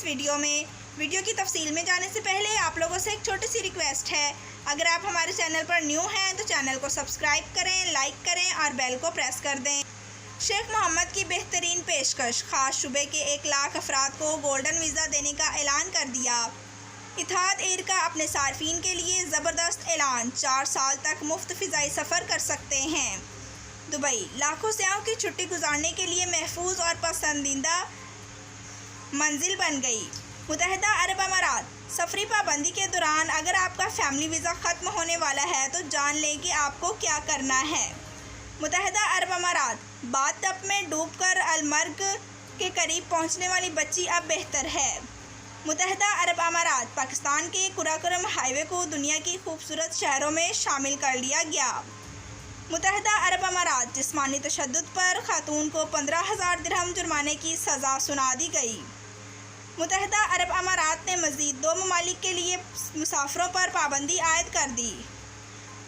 Video میں۔ Video کی تفصیل میں جانے سے پہلے آپ لوگوں سے ایک چھوٹی سی ریکویسٹ ہے، اگر آپ ہمارے چینل پر نیو ہیں تو چینل کو سبسکرائب کریں، لائک کریں اور بیل کو پریس کر دیں۔ شیخ محمد کی بہترین پیشکش، خاص شعبے کے 1 لاکھ افراد کو گولڈن ویزا دینے کا اعلان کر دیا۔ اتحاد ایئر کا اپنے صارفین کے لیے زبردست اعلان، 4 سال تک مفت فضائی سفر کر سکتے ہیں۔ دبئی لاکھوں سیاحوں کی چھٹی گزارنے کے لیے محفوظ اور پسندیدہ منزل بن گئی۔ متحدہ عرب امارات سفری پابندی کے دوران اگر آپ کا فیملی ویزا ختم ہونے والا ہے تو جان لیں کہ آپ کو کیا کرنا ہے۔ متحدہ عرب امارات باتھ ٹب میں ڈوب کر المرگ کے قریب پہنچنے والی بچی اب بہتر ہے۔ متحدہ عرب امارات پاکستان کے قراقرم ہائی وے کو دنیا کی خوبصورت شہروں میں شامل کر لیا گیا۔ متحدہ عرب امارات جسمانی تشدد پر خاتون کو 15,000 درہم جرمانے کی سزا سنا دی گئی۔ متحدہ عرب امارات نے مزید 2 ممالک کے لیے مسافروں پر پابندی عائد کر دی۔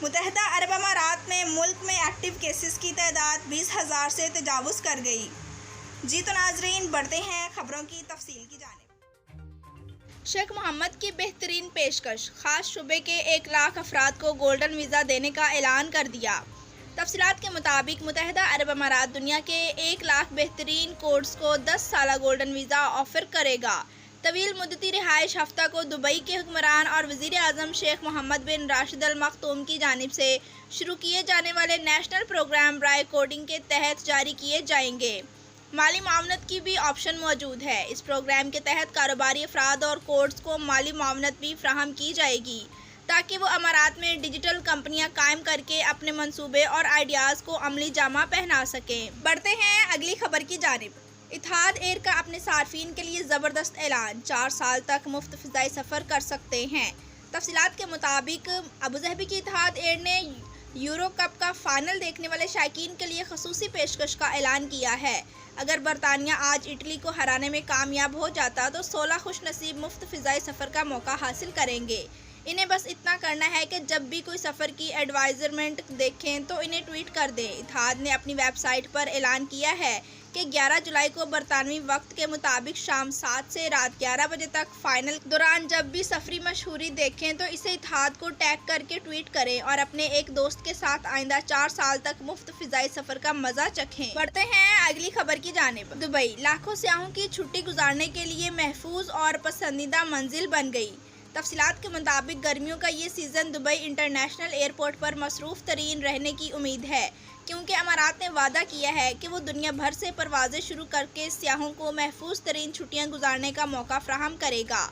متحدہ عرب امارات میں ملک میں ایکٹیو کیسز کی تعداد 20,000 سے تجاوز کر گئی۔ جی تو ناظرین، بڑھتے ہیں خبروں کی تفصیل کی جانب۔ شیخ محمد کی بہترین پیشکش، خاص شعبے کے 1 لاکھ افراد کو گولڈن ویزا دینے کا اعلان کر دیا۔ تفصیلات کے مطابق متحدہ عرب امارات دنیا کے 1 لاکھ بہترین کوڈز کو 10 سالہ گولڈن ویزا آفر کرے گا۔ طویل مدتی رہائش ہفتہ کو دبئی کے حکمران اور وزیر اعظم شیخ محمد بن راشد ال مختوم کی جانب سے شروع کیے جانے والے نیشنل پروگرام برائے کوڈنگ کے تحت جاری کیے جائیں گے۔ مالی معاونت کی بھی آپشن موجود ہے۔ اس پروگرام کے تحت کاروباری افراد اور کوڈز کو مالی معاونت بھی فراہم کی جائے گی تاکہ وہ امارات میں ڈیجیٹل کمپنیاں قائم کر کے اپنے منصوبے اور آئیڈیاز کو عملی جامہ پہنا سکیں۔ بڑھتے ہیں اگلی خبر کی جانب۔ اتحاد ایئر کا اپنے صارفین کے لیے زبردست اعلان، 4 سال تک مفت فضائی سفر کر سکتے ہیں۔ تفصیلات کے مطابق ابوظہبی کی اتحاد ایئر نے یورو کپ کا فائنل دیکھنے والے شائقین کے لیے خصوصی پیشکش کا اعلان کیا ہے۔ اگر برطانیہ آج اٹلی کو ہرانے میں کامیاب ہو جاتا تو 16 خوش نصیب مفت فضائی سفر کا موقع حاصل کریں گے۔ انہیں بس اتنا کرنا ہے کہ جب بھی کوئی سفر کی ایڈوائزرمنٹ دیکھیں تو انہیں ٹویٹ کر دیں۔ اتحاد نے اپنی ویب سائٹ پر اعلان کیا ہے کہ 11 جولائی کو برطانوی وقت کے مطابق شام 7 سے رات 11 بجے تک فائنل دوران جب بھی سفری مشہوری دیکھیں تو اسے اتحاد کو ٹیگ کر کے ٹویٹ کریں اور اپنے ایک دوست کے ساتھ آئندہ 4 سال تک مفت فضائی سفر کا مزہ چکھیں۔ بڑھتے ہیں اگلی خبر کی جانب۔ دبئی لاکھوں سیاحوں کی چھٹی گزارنے کے لیے محفوظ اور پسندیدہ منزل بن گئی۔ تفصیلات کے مطابق گرمیوں کا یہ سیزن دبئی انٹرنیشنل ایئرپورٹ پر مصروف ترین رہنے کی امید ہے، کیونکہ امارات نے وعدہ کیا ہے کہ وہ دنیا بھر سے پروازیں شروع کر کے سیاحوں کو محفوظ ترین چھٹیاں گزارنے کا موقع فراہم کرے گا۔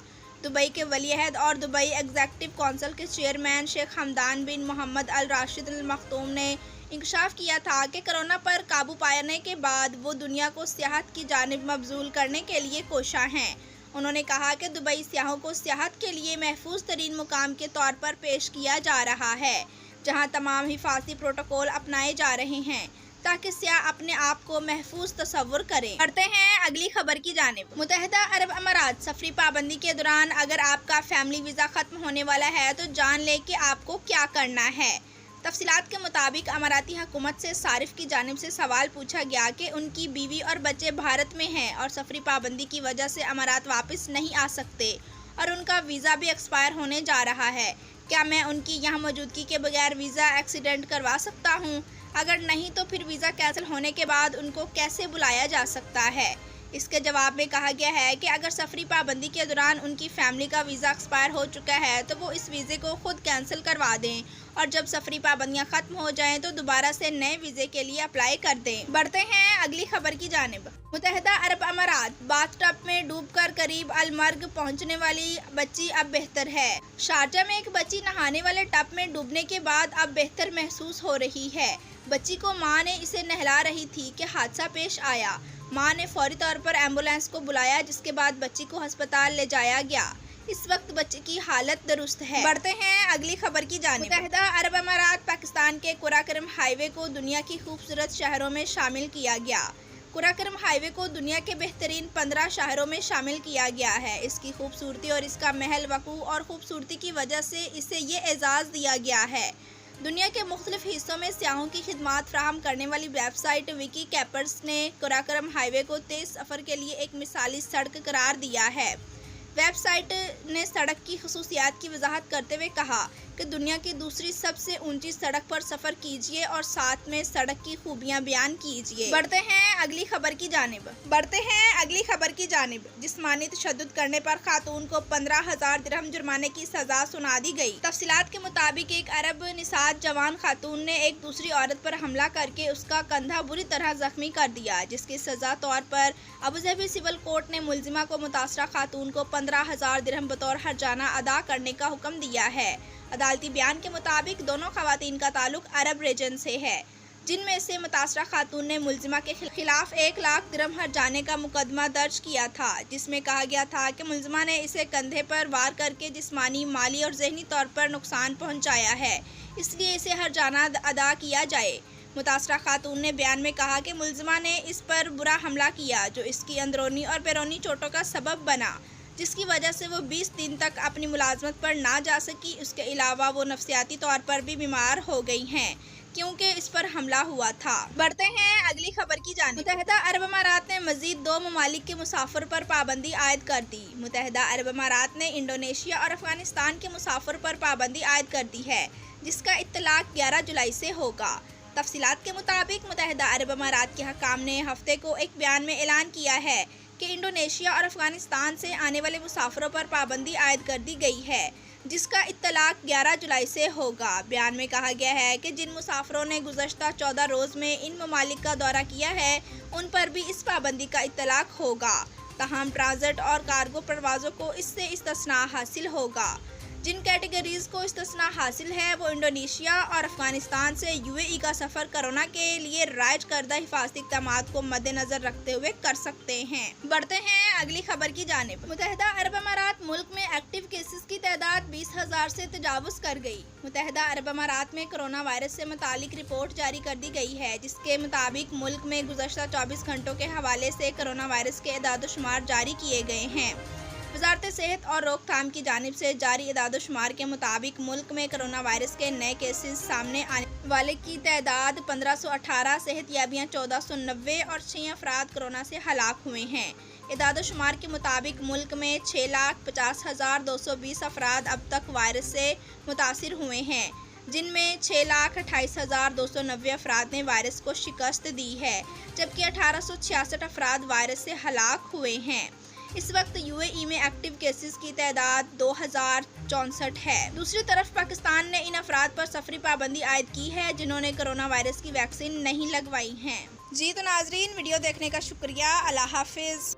دبئی کے ولی عہد اور دبئی ایگزیکٹو کونسل کے چیئرمین شیخ حمدان بن محمد الراشد المختوم نے انکشاف کیا تھا کہ کورونا پر قابو پانے کے بعد وہ دنیا کو سیاحت کی جانب مبذول کرنے کے لیے کوشاں ہیں۔ انہوں نے کہا کہ دبئی سیاحوں کو سیاحت کے لیے محفوظ ترین مقام کے طور پر پیش کیا جا رہا ہے، جہاں تمام حفاظتی پروٹوکول اپنائے جا رہے ہیں تاکہ سیاح اپنے آپ کو محفوظ تصور کریں۔ بڑھتے ہیں اگلی خبر کی جانب۔ متحدہ عرب امارات سفری پابندی کے دوران اگر آپ کا فیملی ویزا ختم ہونے والا ہے تو جان لیں کہ آپ کو کیا کرنا ہے۔ تفصیلات کے مطابق اماراتی حکومت سے صارف کی جانب سے سوال پوچھا گیا کہ ان کی بیوی اور بچے بھارت میں ہیں اور سفری پابندی کی وجہ سے امارات واپس نہیں آ سکتے اور ان کا ویزا بھی ایکسپائر ہونے جا رہا ہے، کیا میں ان کی یہاں موجودگی کے بغیر ویزا ایکسیڈنٹ کروا سکتا ہوں؟ اگر نہیں تو پھر ویزا کینسل ہونے کے بعد ان کو کیسے بلایا جا سکتا ہے؟ اس کے جواب میں کہا گیا ہے کہ اگر سفری پابندی کے دوران ان کی فیملی کا ویزا ایکسپائر ہو چکا ہے تو وہ اس ویزے کو خود کینسل کروا دیں اور جب سفری پابندیاں ختم ہو جائیں تو دوبارہ سے نئے ویزے کے لیے اپلائی کر دیں۔ بڑھتے ہیں اگلی خبر کی جانب۔ متحدہ عرب امارات باتھ ٹب میں ڈوب کر قریب المرگ پہنچنے والی بچی اب بہتر ہے۔ شارجہ میں ایک بچی نہانے والے ٹب میں ڈوبنے کے بعد اب بہتر محسوس ہو رہی ہے۔ بچی کو ماں نے اسے نہلا رہی تھی کہ حادثہ پیش آیا۔ ماں نے فوری طور پر ایمبولینس کو بلایا جس کے بعد بچی کو ہسپتال لے جایا گیا۔ اس وقت بچی کی حالت درست ہے۔ بڑھتے ہیں اگلی خبر کی جانب۔ متحدہ عرب امارات پاکستان کے قراقرم ہائی وے کو دنیا کی خوبصورت شہروں میں شامل کیا گیا۔ قراقرم ہائی وے کو دنیا کے بہترین 15 شہروں میں شامل کیا گیا ہے۔ اس کی خوبصورتی اور اس کا محل وقوع اور خوبصورتی کی وجہ سے اسے یہ اعزاز دیا گیا ہے۔ دنیا کے مختلف حصوں میں سیاحوں کی خدمات فراہم کرنے والی ویب سائٹ وکی کیپرس نے قراقرم ہائی وے کو تیز سفر کے لیے ایک مثالی سڑک قرار دیا ہے۔ ویب سائٹ نے سڑک کی خصوصیات کی وضاحت کرتے ہوئے کہا کہ دنیا کی دوسری سب سے اونچی سڑک پر سفر کیجیے اور ساتھ میں سڑک کی خوبیاں بیان کیجیے۔ بڑھتے ہیں اگلی خبر کی جانب۔ جسمانی تشدد کرنے پر خاتون کو 15,000 درہم جرمانے کی سزا سنا دی گئی۔ تفصیلات کے مطابق ایک عرب نژاد جوان خاتون نے ایک دوسری عورت پر حملہ کر کے اس کا کندھا بری طرح زخمی کر دیا، جس کی سزا طور پر ابوظہبی سول کورٹ نے ملزمہ کو متاثرہ خاتون کو 15,000 درہم بطور ہرجانہ ادا کرنے کا حکم دیا ہے۔ عدالتی بیان کے مطابق دونوں خواتین کا تعلق عرب ریجن سے ہے، جن میں سے متاثرہ خاتون نے ملزمہ کے خلاف 1,00,000 درہم ہرجانے کا مقدمہ درج کیا تھا، جس میں کہا گیا تھا کہ ملزمہ نے اسے کندھے پر وار کر کے جسمانی، مالی اور ذہنی طور پر نقصان پہنچایا ہے، اس لیے اسے ہرجانہ ادا کیا جائے۔ متاثرہ خاتون نے بیان میں کہا کہ ملزمہ نے اس پر برا حملہ کیا جو اس کی اندرونی اور بیرونی چوٹوں کا سبب بنا، جس کی وجہ سے وہ 20 دن تک اپنی ملازمت پر نہ جا سکی۔ اس کے علاوہ وہ نفسیاتی طور پر بھی بیمار ہو گئی ہیں کیونکہ اس پر حملہ ہوا تھا۔ بڑھتے ہیں اگلی خبر کی جانب۔ متحدہ عرب امارات نے مزید 2 ممالک کے مسافر پر پابندی عائد کر دی۔ متحدہ عرب امارات نے انڈونیشیا اور افغانستان کے مسافر پر پابندی عائد کر دی ہے، جس کا اطلاق 11 جولائی سے ہوگا۔ تفصیلات کے مطابق متحدہ عرب امارات کے حکام نے ہفتے کو ایک بیان میں اعلان کیا ہے کہ انڈونیشیا اور افغانستان سے آنے والے مسافروں پر پابندی عائد کر دی گئی ہے، جس کا اطلاق 11 جولائی سے ہوگا۔ بیان میں کہا گیا ہے کہ جن مسافروں نے گزشتہ 14 روز میں ان ممالک کا دورہ کیا ہے، ان پر بھی اس پابندی کا اطلاق ہوگا، تاہم ٹرانزٹ اور کارگو پروازوں کو اس سے استثناء حاصل ہوگا۔ جن کیٹیگریز کو استثناء حاصل ہے وہ انڈونیشیا اور افغانستان سے UAE کا سفر کورونا کے لیے رائج کردہ حفاظتی اقدامات کو مد نظر رکھتے ہوئے کر سکتے ہیں۔ بڑھتے ہیں اگلی خبر کی جانب۔ متحدہ عرب امارات ملک میں ایکٹیو کیسز کی تعداد 20,000 سے تجاوز کر گئی۔ متحدہ عرب امارات میں کرونا وائرس سے متعلق رپورٹ جاری کر دی گئی ہے، جس کے مطابق ملک میں گزشتہ 24 گھنٹوں کے حوالے سے کرونا وائرس کے اعداد و شمار جاری کیے گئے ہیں۔ وزارت صحت اور روک تھام کی جانب سے جاری اعداد و شمار کے مطابق ملک میں کرونا وائرس کے نئے کیسز سامنے آنے والے کی تعداد 1518، صحت یابیاں 1490 اور 6 افراد کرونا سے ہلاک ہوئے ہیں۔ اعداد و شمار کے مطابق ملک میں 6,50,220 افراد اب تک وائرس سے متاثر ہوئے ہیں، جن میں 6,28,290 افراد نے وائرس کو شکست دی ہے، جبکہ 1,866 افراد وائرس سے ہلاک ہوئے ہیں۔ اس وقت UAE میں ایکٹیو کیسز کی تعداد 2,064 ہے۔ دوسری طرف پاکستان نے ان افراد پر سفری پابندی عائد کی ہے جنہوں نے کرونا وائرس کی ویکسین نہیں لگوائی ہے۔ جی تو ناظرین، ویڈیو دیکھنے کا شکریہ۔ اللہ حافظ۔